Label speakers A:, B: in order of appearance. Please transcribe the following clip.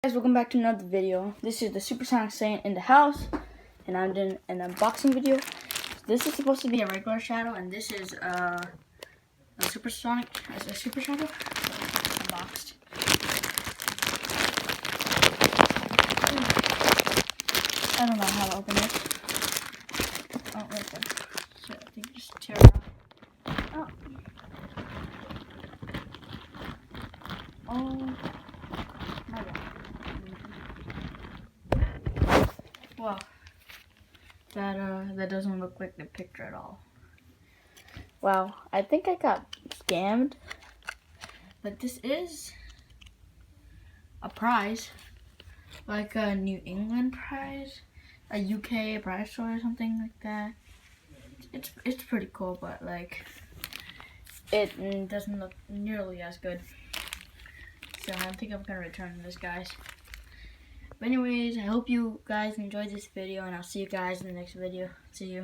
A: Guys, welcome back to another video. This is the Supersonic Saint in the house, and I'm doing an unboxing video. This is supposed to be a regular shadow, and this is a supersonic. Is it a super shadow? Unboxed. I don't know how to open this. Oh, right there. So I think just tear it off. Oh. Oh my god. Wow. That doesn't look like the picture at all. Wow, I think I got scammed. But this is a prize. Like a New England prize, a UK prize or something like that. It's pretty cool, but like it doesn't look nearly as good. So I think I'm gonna return this, guys. But anyways, I hope you guys enjoyed this video, and I'll see you guys in the next video. See you.